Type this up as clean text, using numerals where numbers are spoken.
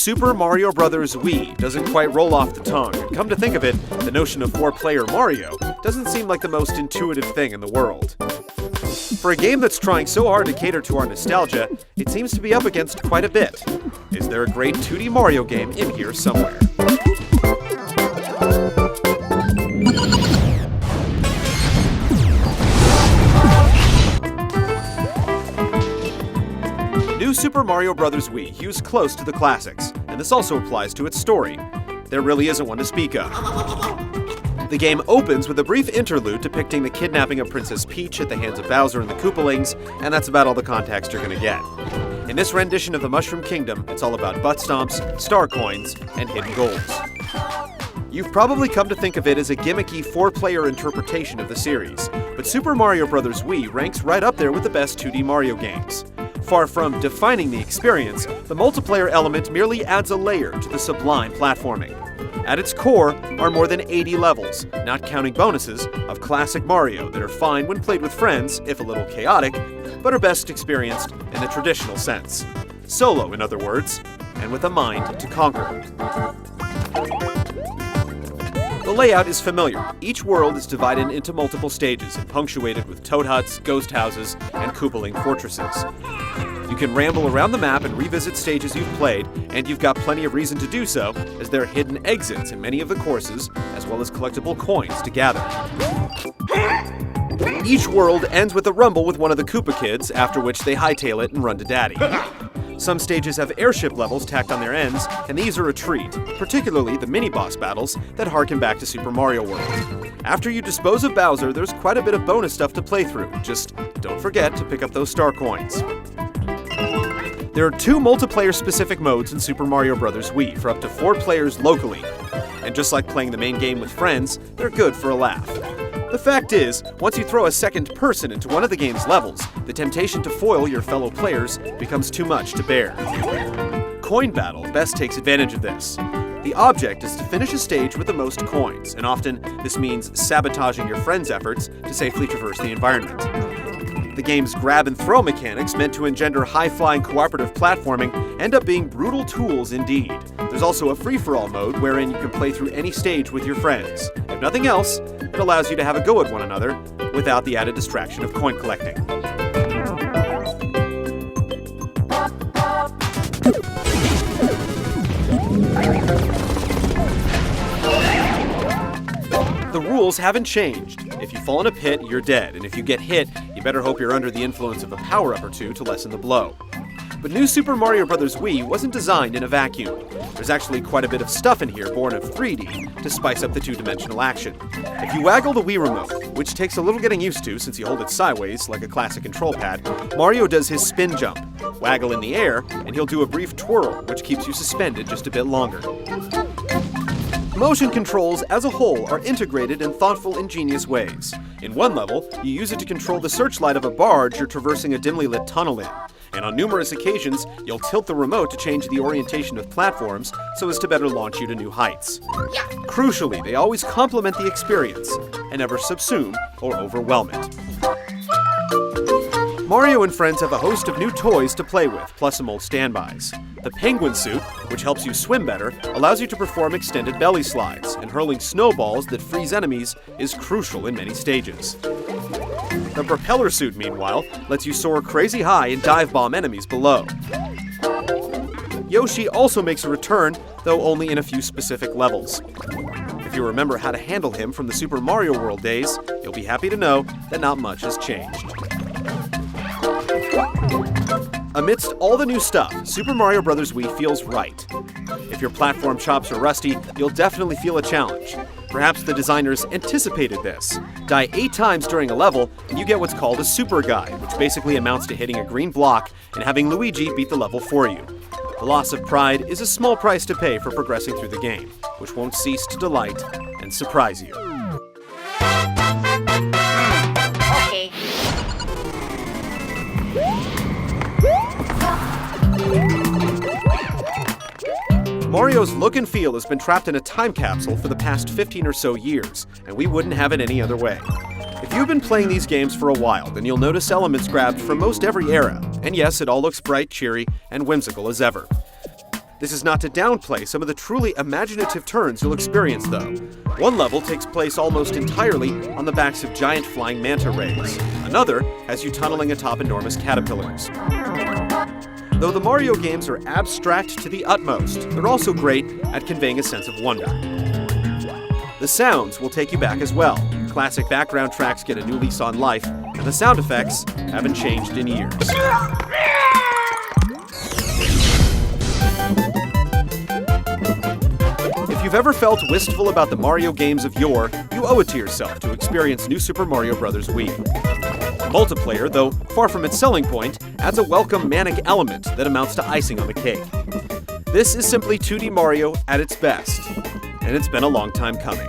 Super Mario Bros. Wii doesn't quite roll off the tongue, and come to think of it, the notion of 4-player Mario doesn't seem like the most intuitive thing in the world. For a game that's trying so hard to cater to our nostalgia, it seems to be up against quite a bit. Is there a great 2D Mario game in here somewhere? New Super Mario Bros. Wii hews close to the classics, and this also applies to its story. There really isn't one to speak of. The game opens with a brief interlude depicting the kidnapping of Princess Peach at the hands of Bowser and the Koopalings, and that's about all the context you're gonna get. In this rendition of the Mushroom Kingdom, it's all about butt stomps, star coins, and hidden golds. You've probably come to think of it as a gimmicky 4-player interpretation of the series, but Super Mario Bros. Wii ranks right up there with the best 2D Mario games. Far from defining the experience, the multiplayer element merely adds a layer to the sublime platforming. At its core are more than 80 levels, not counting bonuses, of classic Mario that are fine when played with friends, if a little chaotic, but are best experienced in the traditional sense. Solo, in other words, and with a mind to conquer. The layout is familiar. Each world is divided into multiple stages and punctuated with toad huts, ghost houses, and Koopaling fortresses. You can ramble around the map and revisit stages you've played, and you've got plenty of reason to do so, as there are hidden exits in many of the courses, as well as collectible coins to gather. Each world ends with a rumble with one of the Koopa kids, after which they hightail it and run to daddy. Some stages have airship levels tacked on their ends, and these are a treat, particularly the mini-boss battles that harken back to Super Mario World. After you dispose of Bowser, there's quite a bit of bonus stuff to play through, just don't forget to pick up those star coins. There are 2 multiplayer-specific modes in Super Mario Bros. Wii for up to 4 players locally, and just like playing the main game with friends, they're good for a laugh. The fact is, once you throw a second person into one of the game's levels, the temptation to foil your fellow players becomes too much to bear. Coin Battle best takes advantage of this. The object is to finish a stage with the most coins, and often this means sabotaging your friends' efforts to safely traverse the environment. The game's grab-and-throw mechanics, meant to engender high-flying cooperative platforming, end up being brutal tools indeed. There's also a free-for-all mode wherein you can play through any stage with your friends. If nothing else, it allows you to have a go at one another without the added distraction of coin collecting. The rules haven't changed. If you fall in a pit, you're dead, and if you get hit, you better hope you're under the influence of a power-up or two to lessen the blow. But New Super Mario Bros. Wii wasn't designed in a vacuum. There's actually quite a bit of stuff in here born of 3D to spice up the 2-dimensional action. If you waggle the Wii remote, which takes a little getting used to since you hold it sideways like a classic control pad, Mario does his spin jump. Waggle in the air, and he'll do a brief twirl, which keeps you suspended just a bit longer. Motion controls as a whole are integrated in thoughtful, ingenious ways. In one level, you use it to control the searchlight of a barge you're traversing a dimly lit tunnel in. And on numerous occasions, you'll tilt the remote to change the orientation of platforms so as to better launch you to new heights. Crucially, they always complement the experience and never subsume or overwhelm it. Mario and friends have a host of new toys to play with, plus some old standbys. The penguin suit, which helps you swim better, allows you to perform extended belly slides, and hurling snowballs that freeze enemies is crucial in many stages. The propeller suit, meanwhile, lets you soar crazy high and dive bomb enemies below. Yoshi also makes a return, though only in a few specific levels. If you remember how to handle him from the Super Mario World days, you'll be happy to know that not much has changed. Amidst all the new stuff, Super Mario Bros. Wii feels right. If your platform chops are rusty, you'll definitely feel a challenge. Perhaps the designers anticipated this. Die 8 times during a level, and you get what's called a super guide, which basically amounts to hitting a green block and having Luigi beat the level for you. The loss of pride is a small price to pay for progressing through the game, which won't cease to delight and surprise you. Okay. Mario's look and feel has been trapped in a time capsule for the past 15 or so years, and we wouldn't have it any other way. If you've been playing these games for a while, then you'll notice elements grabbed from most every era, and yes, it all looks bright, cheery, and whimsical as ever. This is not to downplay some of the truly imaginative turns you'll experience, though. One level takes place almost entirely on the backs of giant flying manta rays. Another has you tunneling atop enormous caterpillars. Though the Mario games are abstract to the utmost, they're also great at conveying a sense of wonder. The sounds will take you back as well. Classic background tracks get a new lease on life, and the sound effects haven't changed in years. If you've ever felt wistful about the Mario games of yore, you owe it to yourself to experience New Super Mario Bros. Wii. Multiplayer, though far from its selling point, adds a welcome manic element that amounts to icing on the cake. This is simply 2D Mario at its best, and it's been a long time coming.